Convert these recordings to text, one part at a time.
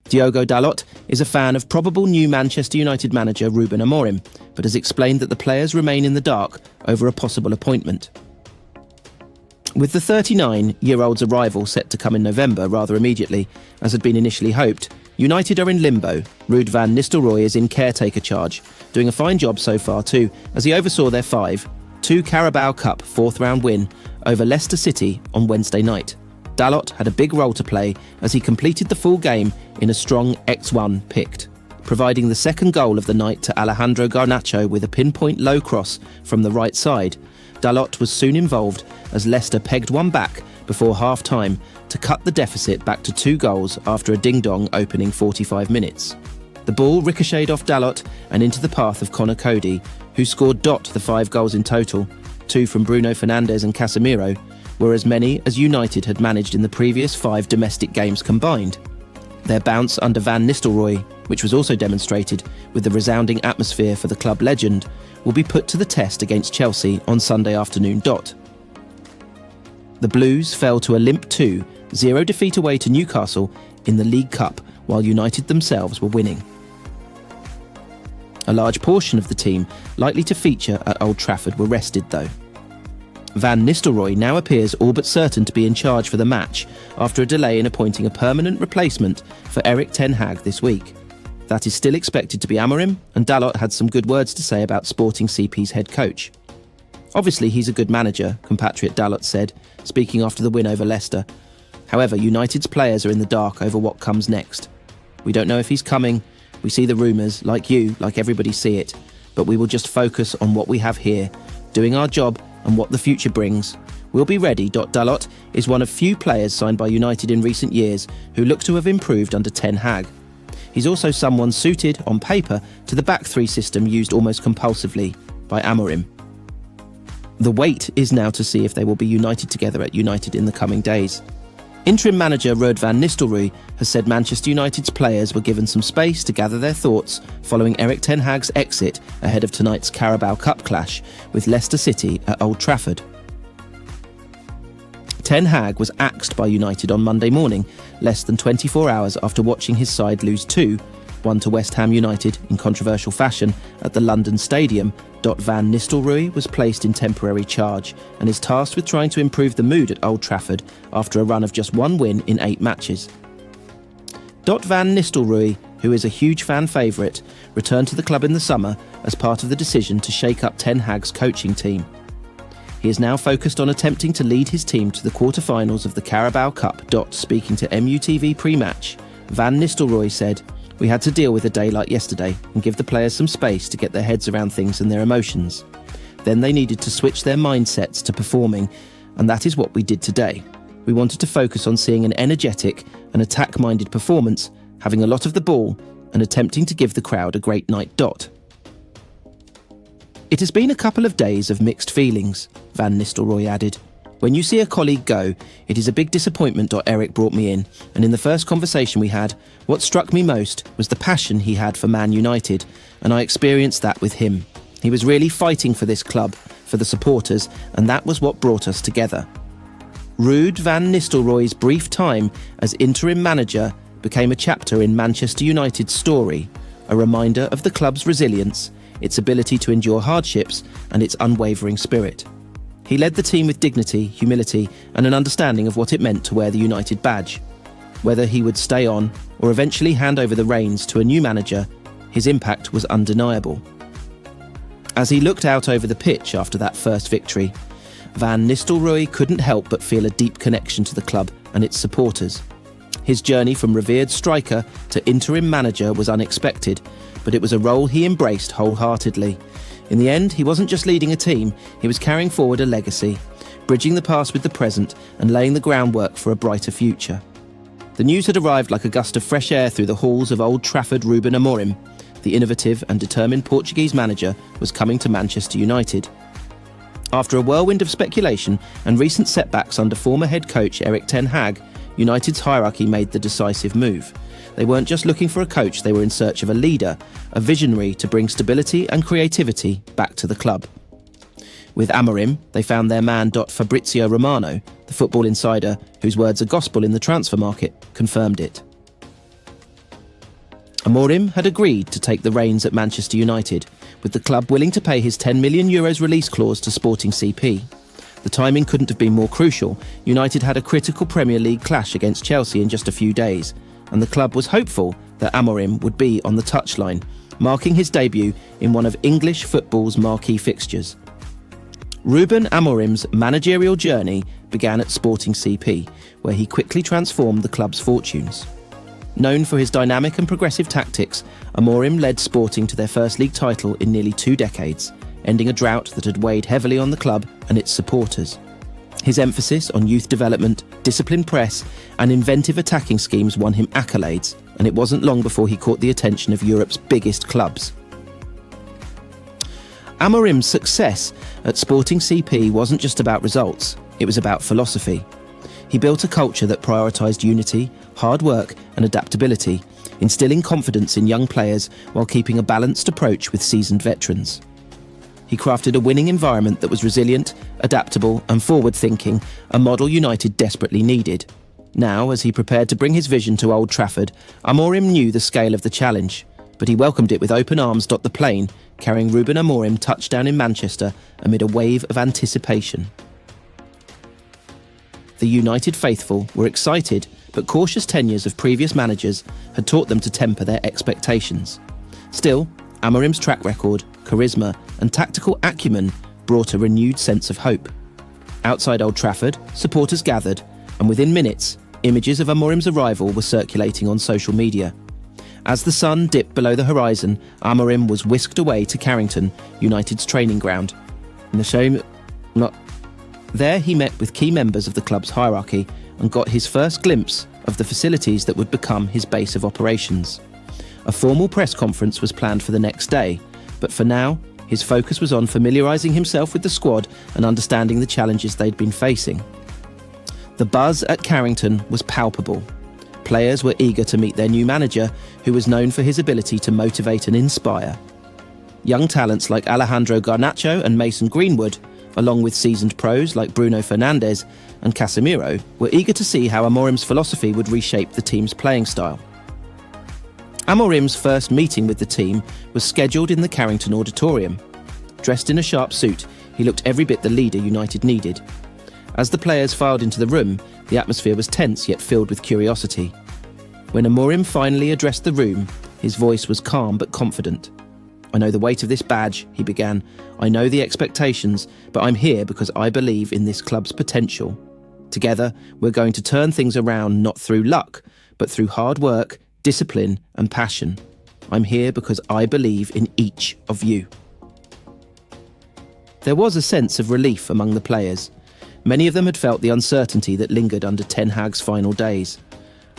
Diogo Dalot is a fan of probable new Manchester United manager Ruben Amorim, but has explained that the players remain in the dark over a possible appointment. With the 39-year-old's arrival set to come in November rather immediately, as had been initially hoped, United are in limbo. Ruud van Nistelrooy is in caretaker charge, doing a fine job so far too, as he oversaw their 5-2 Carabao Cup fourth-round win over Leicester City on Wednesday night. Dalot had a big role to play as he completed the full game in a strong X1 picked, providing the second goal of the night to Alejandro Garnacho with a pinpoint low cross from the right side. Dalot was soon involved as Leicester pegged one back before half-time to cut the deficit back to 2 goals after a ding-dong opening 45 minutes. The ball ricocheted off Dalot and into the path of Conor Coady, who scored the 5 goals in total, 2 from Bruno Fernandes and Casemiro, were as many as United had managed in the previous 5 domestic games combined. Their bounce under Van Nistelrooy, which was also demonstrated with the resounding atmosphere for the club legend, will be put to the test against Chelsea on Sunday afternoon. The Blues fell to a limp 2-0 defeat away to Newcastle in the League Cup, while United themselves were winning. A large portion of the team likely to feature at Old Trafford were rested though. Van Nistelrooy now appears all but certain to be in charge for the match after a delay in appointing a permanent replacement for Erik ten Hag this week. That is still expected to be Amorim, and Dalot had some good words to say about Sporting CP's head coach. Obviously he's a good manager, compatriot Dalot said, speaking after the win over Leicester. However, United's players are in the dark over what comes next. We don't know if he's coming, we see the rumours, like everybody see it, but we will just focus on what we have here, doing our job and what the future brings. We'll be ready. Dalot is one of few players signed by United in recent years who look to have improved under Ten Hag. He's also someone suited, on paper, to the back three system used almost compulsively by Amorim. The wait is now to see if they will be united together at United in the coming days. Interim manager Ruud van Nistelrooy has said Manchester United's players were given some space to gather their thoughts following Erik ten Hag's exit ahead of tonight's Carabao Cup clash with Leicester City at Old Trafford. Ten Hag was axed by United on Monday morning, less than 24 hours after watching his side lose 2-1 to West Ham United in controversial fashion at the London Stadium. Van Nistelrooy was placed in temporary charge and is tasked with trying to improve the mood at Old Trafford after a run of just 1 win in 8 matches. Van Nistelrooy, who is a huge fan favourite, returned to the club in the summer as part of the decision to shake up Ten Hag's coaching team. He is now focused on attempting to lead his team to the quarter-finals of the Carabao Cup. Speaking to MUTV pre-match, Van Nistelrooy said, "We had to deal with a day like yesterday and give the players some space to get their heads around things and their emotions. Then they needed to switch their mindsets to performing, and that is what we did today. We wanted to focus on seeing an energetic and attack-minded performance, having a lot of the ball, and attempting to give the crowd a great night." It has been a couple of days of mixed feelings, Van Nistelrooy added. "When you see a colleague go, it is a big disappointment. Erik brought me in, and in the first conversation we had, what struck me most was the passion he had for Man United, and I experienced that with him. He was really fighting for this club, for the supporters, and that was what brought us together." Ruud van Nistelrooy's brief time as interim manager became a chapter in Manchester United's story, a reminder of the club's resilience, its ability to endure hardships, and its unwavering spirit. He led the team with dignity, humility, and an understanding of what it meant to wear the United badge. Whether he would stay on or eventually hand over the reins to a new manager, his impact was undeniable. As he looked out over the pitch after that first victory, Van Nistelrooy couldn't help but feel a deep connection to the club and its supporters. His journey from revered striker to interim manager was unexpected, but it was a role he embraced wholeheartedly. In the end, he wasn't just leading a team, he was carrying forward a legacy, bridging the past with the present and laying the groundwork for a brighter future. The news had arrived like a gust of fresh air through the halls of Old Trafford. Ruben Amorim, the innovative and determined Portuguese manager, was coming to Manchester United. After a whirlwind of speculation and recent setbacks under former head coach Erik ten Hag, United's hierarchy made the decisive move. They weren't just looking for a coach, they were in search of a leader, a visionary to bring stability and creativity back to the club. With Amorim, they found their man. Fabrizio Romano, the football insider, whose words are gospel in the transfer market, confirmed it. Amorim had agreed to take the reins at Manchester United, with the club willing to pay his €10 million release clause to Sporting CP. The timing couldn't have been more crucial. United had a critical Premier League clash against Chelsea in just a few days, and the club was hopeful that Amorim would be on the touchline, marking his debut in one of English football's marquee fixtures. Ruben Amorim's managerial journey began at Sporting CP, where he quickly transformed the club's fortunes. Known for his dynamic and progressive tactics, Amorim led Sporting to their first league title in nearly 2 decades, ending a drought that had weighed heavily on the club and its supporters. His emphasis on youth development, disciplined press, and inventive attacking schemes won him accolades, and it wasn't long before he caught the attention of Europe's biggest clubs. Amorim's success at Sporting CP wasn't just about results, it was about philosophy. He built a culture that prioritised unity, hard work and adaptability, instilling confidence in young players while keeping a balanced approach with seasoned veterans. He crafted a winning environment that was resilient, adaptable and forward-thinking, a model United desperately needed. Now, as he prepared to bring his vision to Old Trafford, Amorim knew the scale of the challenge, but he welcomed it with open arms. The plane, carrying Ruben Amorim touchdown in Manchester amid a wave of anticipation. The United faithful were excited, but cautious tenures of previous managers had taught them to temper their expectations. Still, Amorim's track record, charisma and tactical acumen brought a renewed sense of hope. Outside Old Trafford, supporters gathered, and within minutes, images of Amorim's arrival were circulating on social media. As the sun dipped below the horizon, Amorim was whisked away to Carrington, United's training ground. There he met with key members of the club's hierarchy and got his first glimpse of the facilities that would become his base of operations. A formal press conference was planned for the next day, but for now, his focus was on familiarising himself with the squad and understanding the challenges they'd been facing. The buzz at Carrington was palpable. Players were eager to meet their new manager, who was known for his ability to motivate and inspire. Young talents like Alejandro Garnacho and Mason Greenwood, along with seasoned pros like Bruno Fernandes and Casemiro, were eager to see how Amorim's philosophy would reshape the team's playing style. Amorim's first meeting with the team was scheduled in the Carrington Auditorium. Dressed in a sharp suit, he looked every bit the leader United needed. As the players filed into the room, the atmosphere was tense yet filled with curiosity. When Amorim finally addressed the room, his voice was calm but confident. "I know the weight of this badge," he began. "I know the expectations, but I'm here because I believe in this club's potential. Together, we're going to turn things around not through luck, but through hard work, discipline and passion. I'm here because I believe in each of you." There was a sense of relief among the players. Many of them had felt the uncertainty that lingered under Ten Hag's final days.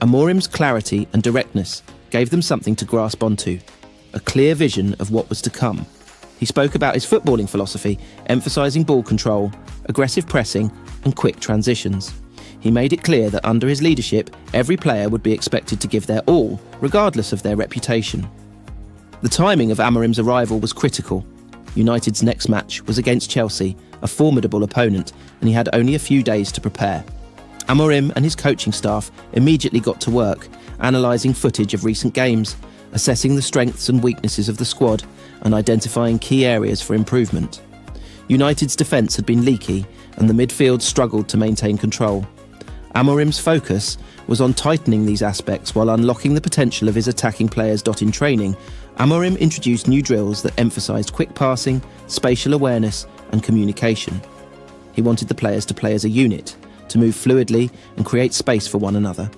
Amorim's clarity and directness gave them something to grasp onto, a clear vision of what was to come. He spoke about his footballing philosophy, emphasising ball control, aggressive pressing and quick transitions. He made it clear that under his leadership, every player would be expected to give their all, regardless of their reputation. The timing of Amorim's arrival was critical. United's next match was against Chelsea, a formidable opponent, and he had only a few days to prepare. Amorim and his coaching staff immediately got to work, analysing footage of recent games, assessing the strengths and weaknesses of the squad, and identifying key areas for improvement. United's defence had been leaky, and the midfield struggled to maintain control. Amorim's focus was on tightening these aspects while unlocking the potential of his attacking players. In training, Amorim introduced new drills that emphasised quick passing, spatial awareness and communication. He wanted the players to play as a unit, to move fluidly and create space for one another.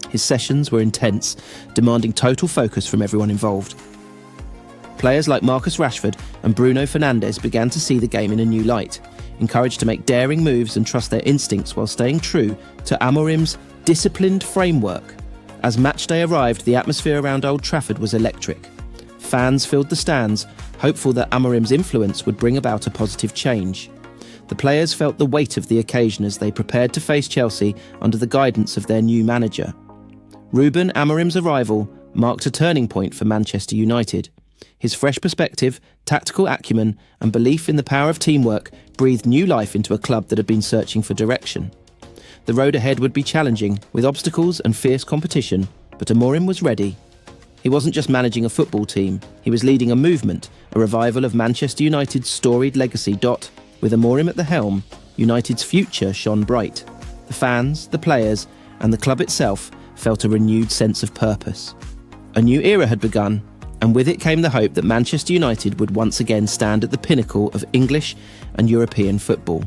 His sessions were intense, demanding total focus from everyone involved. Players like Marcus Rashford and Bruno Fernandes began to see the game in a new light, encouraged to make daring moves and trust their instincts while staying true to Amorim's disciplined framework. As matchday arrived, the atmosphere around Old Trafford was electric. Fans filled the stands, hopeful that Amorim's influence would bring about a positive change. The players felt the weight of the occasion as they prepared to face Chelsea under the guidance of their new manager. Ruben Amorim's arrival marked a turning point for Manchester United. His fresh perspective, tactical acumen and belief in the power of teamwork breathed new life into a club that had been searching for direction. The road ahead would be challenging, with obstacles and fierce competition, but Amorim was ready. He wasn't just managing a football team, he was leading a movement, a revival of Manchester United's storied legacy. With Amorim at the helm, United's future shone bright. The fans, the players, and the club itself felt a renewed sense of purpose. A new era had begun, and with it came the hope that Manchester United would once again stand at the pinnacle of English and European football.